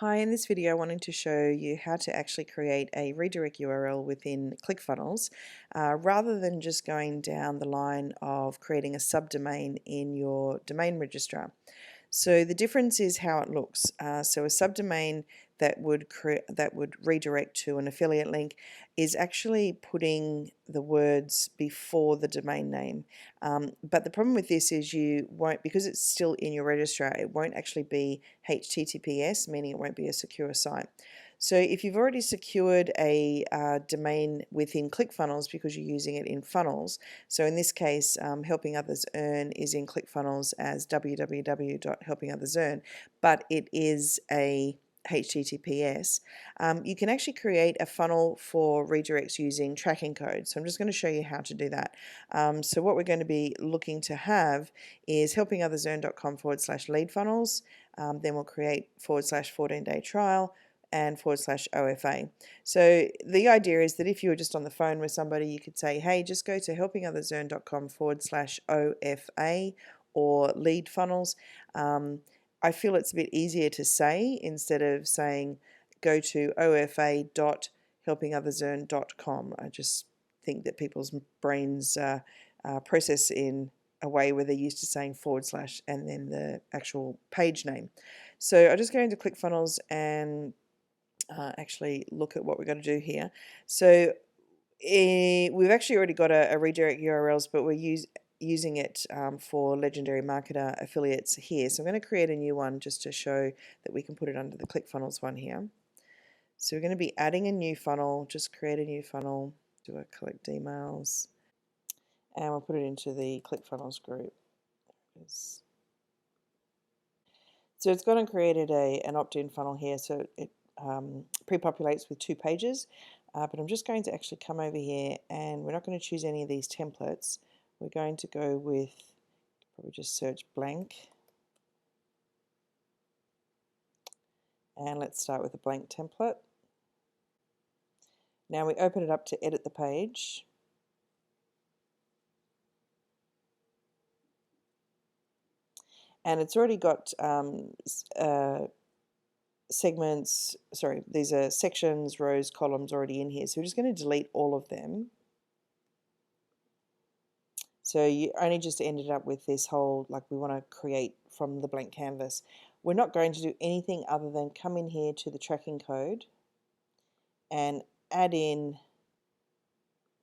Hi, in this video I wanted to show you how to actually create a redirect URL within ClickFunnels rather than just going down the line of creating a subdomain in your domain registrar. So the difference is how it looks. So a subdomain that would redirect to an affiliate link is actually putting the words before the domain name. But the problem with this is you won't, because it's still in your registrar, it won't actually be HTTPS, meaning it won't be a secure site. So if you've already secured a domain within ClickFunnels because you're using it in funnels, so in this case, Helping Others Earn is in ClickFunnels as www.helpingothers.earn, but it is a HTTPS, you can actually create a funnel for redirects using tracking code. So I'm just going to show you how to do that. So what we're going to be looking to have is helpingothers.earn.com/lead funnels. Then we'll create /14-day trial and /OFA. So the idea is that if you were just on the phone with somebody, you could say, hey, just go to helpingothers.earn.com/OFA or lead funnels. I feel it's a bit easier to say instead of saying go to ofa.helpingothers.earn.com. I just think that people's brains process in a way where they're used to saying / and then the actual page name. So I'll just go into ClickFunnels and actually look at what we're going to do here. So we've actually already got a redirect URLs, but we're using it for Legendary Marketer affiliates here. So I'm going to create a new one just to show that we can put it under the ClickFunnels one here. So we're going to be adding a new funnel, just create a new funnel, do a collect emails, and we'll put it into the ClickFunnels group. So it's gone and created an opt-in funnel here, so it pre-populates with 2 pages, but I'm just going to actually come over here, and we're not going to choose any of these templates. We're going to go with, probably just search blank, and let's start with a blank template. Now we open it up to edit the page. And it's already got segments, sorry, these are sections, rows, columns already in here. So we're just going to delete all of them. So you only just ended up with this whole, like we want to create from the blank canvas. We're not going to do anything other than come in here to the tracking code and add in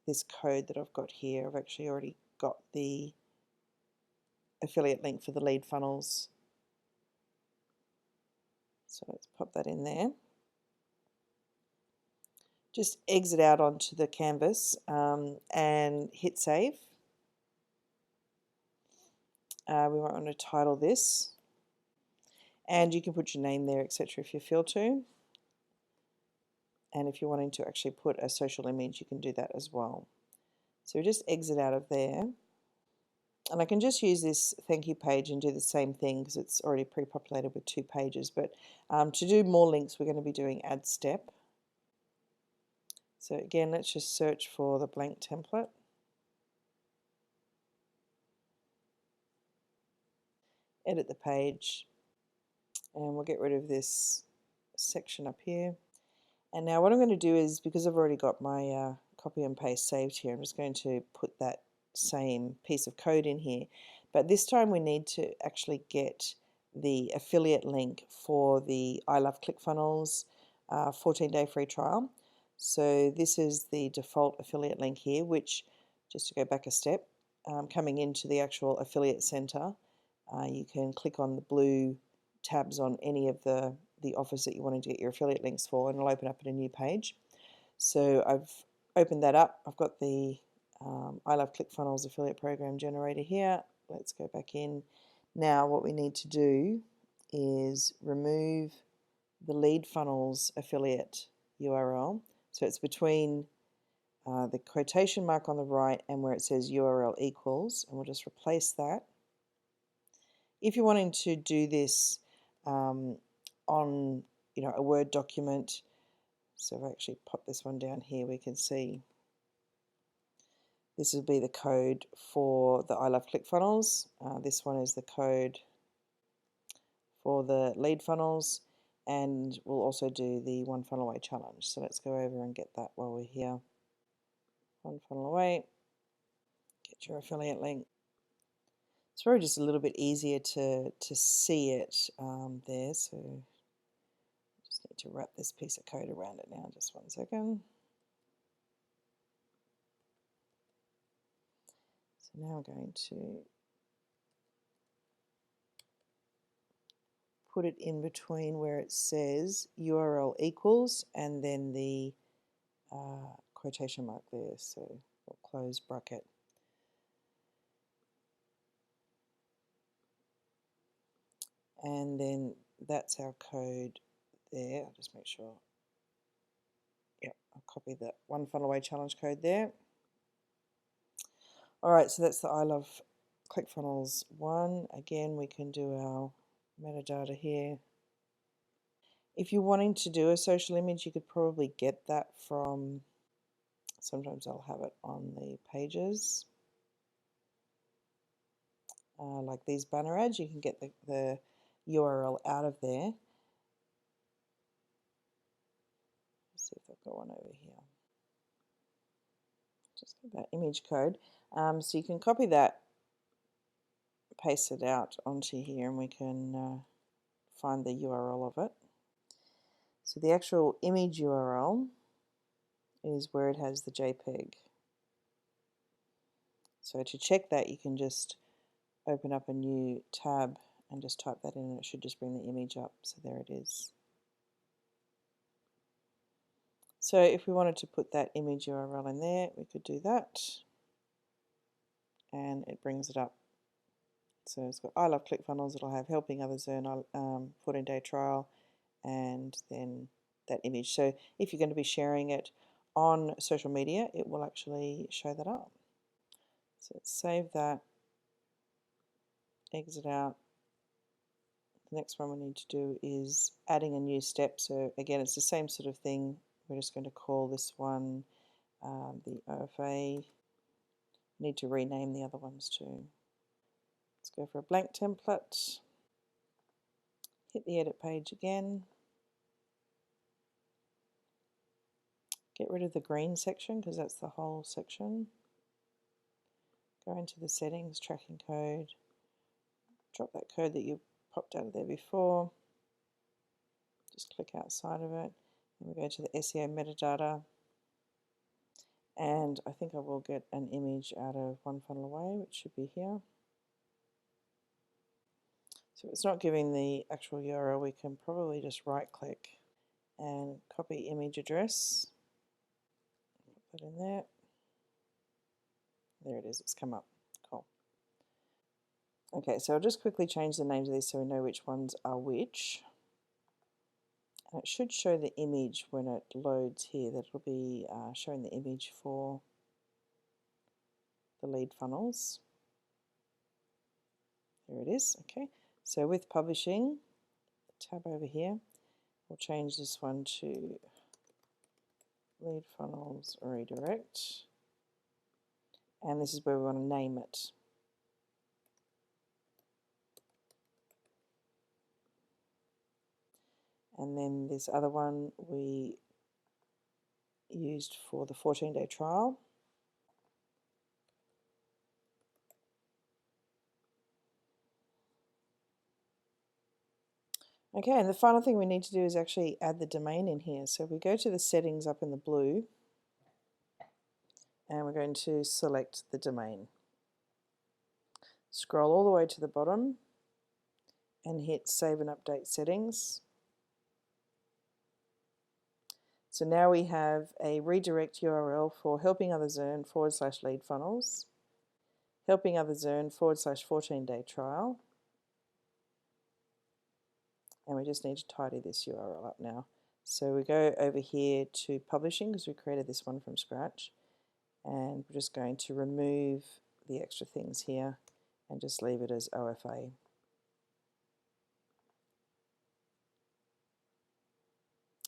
this code that I've got here. I've actually already got the affiliate link for the lead funnels. So let's pop that in there. Just exit out onto the canvas and hit save. We might want to title this, and you can put your name there, etc. if you feel to. And if you're wanting to actually put a social image, you can do that as well. So just exit out of there. And I can just use this thank you page and do the same thing because it's already pre-populated with 2 pages. But to do more links, we're going to be doing add step. So again, let's just search for the blank template. Edit the page, and we'll get rid of this section up here. And now what I'm going to do is, because I've already got my copy and paste saved here, I'm just going to put that same piece of code in here. But this time we need to actually get the affiliate link for the I Love ClickFunnels 14-day free trial. So this is the default affiliate link here, which, just to go back a step, coming into the actual affiliate center, you can click on the blue tabs on any of the offers that you want to get your affiliate links for, and it'll open up in a new page. So I've opened that up. I've got the I Love ClickFunnels affiliate program generator here. Let's go back in. Now what we need to do is remove the lead funnels affiliate URL. So it's between the quotation mark on the right and where it says URL equals, and we'll just replace that. If you're wanting to do this on a Word document, so if I actually pop this one down here, we can see this will be the code for the I Love ClickFunnels. This one is the code for the lead funnels, and we'll also do the One Funnel Away challenge. So let's go over and get that while we're here. One Funnel Away, get your affiliate link. It's probably just a little bit easier to see it there, so I just need to wrap this piece of code around it now, just 1 second. So now I'm going to put it in between where it says URL equals and then the quotation mark there, so we'll close bracket. And then that's our code there. I'll just make sure. Yep, I'll copy that One Funnel Away challenge code there. All right, so that's the I Love ClickFunnels one. Again, we can do our metadata here. If you're wanting to do a social image, you could probably get that from, sometimes I'll have it on the pages. Like these banner ads, you can get the URL out of there. Let's see if I've got one over here. Just get that image code. So you can copy that, paste it out onto here, and we can find the URL of it. So the actual image URL is where it has the JPEG. So to check that, you can just open up a new tab and just type that in, and it should just bring the image up. So there it is. So if we wanted to put that image URL in there, we could do that, and it brings it up. So it's got I Love ClickFunnels, it'll have helping others earn 14-day trial, and then that image. So if you're going to be sharing it on social media, it will actually show that up. So let's save that, exit out. The next one we need to do is adding a new step. So again, it's the same sort of thing. We're just going to call this one the OFA. Need to rename the other ones too. Let's go for a blank template. Hit the edit page again. Get rid of the green section because that's the whole section. Go into the settings, tracking code. Drop that code that you popped out of there before. Just click outside of it. And we go to the SEO metadata. And I think I will get an image out of One Funnel Away, which should be here. So if it's not giving the actual URL, we can probably just right click and copy image address. Put that in there. There it is, it's come up. Cool. Okay, so I'll just quickly change the names of these so we know which ones are which. And it should show the image when it loads here. That'll be showing the image for the lead funnels. There it is. Okay, so with publishing, tab over here, we'll change this one to lead funnels redirect. And this is where we want to name it. And then this other one we used for the 14-day trial. Okay, and the final thing we need to do is actually add the domain in here. So we go to the settings up in the blue, and we're going to select the domain. Scroll all the way to the bottom and hit Save and Update Settings. So now we have a redirect URL for helping others earn /lead funnels, helping others earn /14-day trial. And we just need to tidy this URL up now. So we go over here to publishing because we created this one from scratch. And we're just going to remove the extra things here and just leave it as OFA.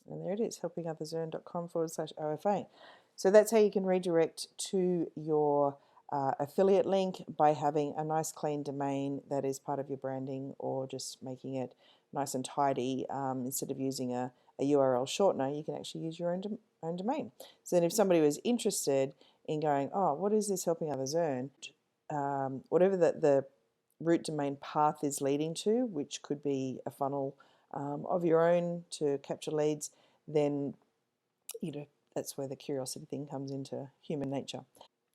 And there it is, helpingothersEarn.com/OFA. So that's how you can redirect to your affiliate link by having a nice clean domain that is part of your branding, or just making it nice and tidy. Instead of using a URL shortener, you can actually use your own domain. So then if somebody was interested in going, oh, what is this helping others earn? Whatever the root domain path is leading to, which could be a funnel of your own to capture leads, then that's where the curiosity thing comes into human nature.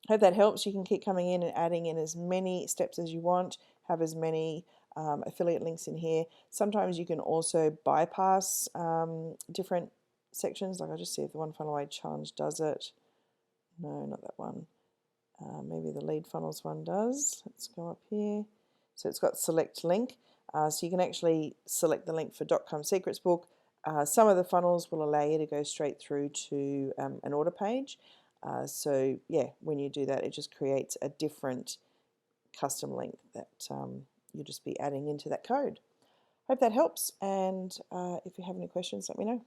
Hope that helps. You can keep coming in and adding in as many steps as you want, have as many affiliate links in here. Sometimes you can also bypass different sections. Like I'll just see if the One Funnel Away Challenge does it. No, not that one. Maybe the lead funnels one does. Let's go up here. So it's got select link. So you can actually select the link for .com Secrets book. Some of the funnels will allow you to go straight through to an order page. So yeah, when you do that, it just creates a different custom link that you'll just be adding into that code. Hope that helps, and if you have any questions, let me know.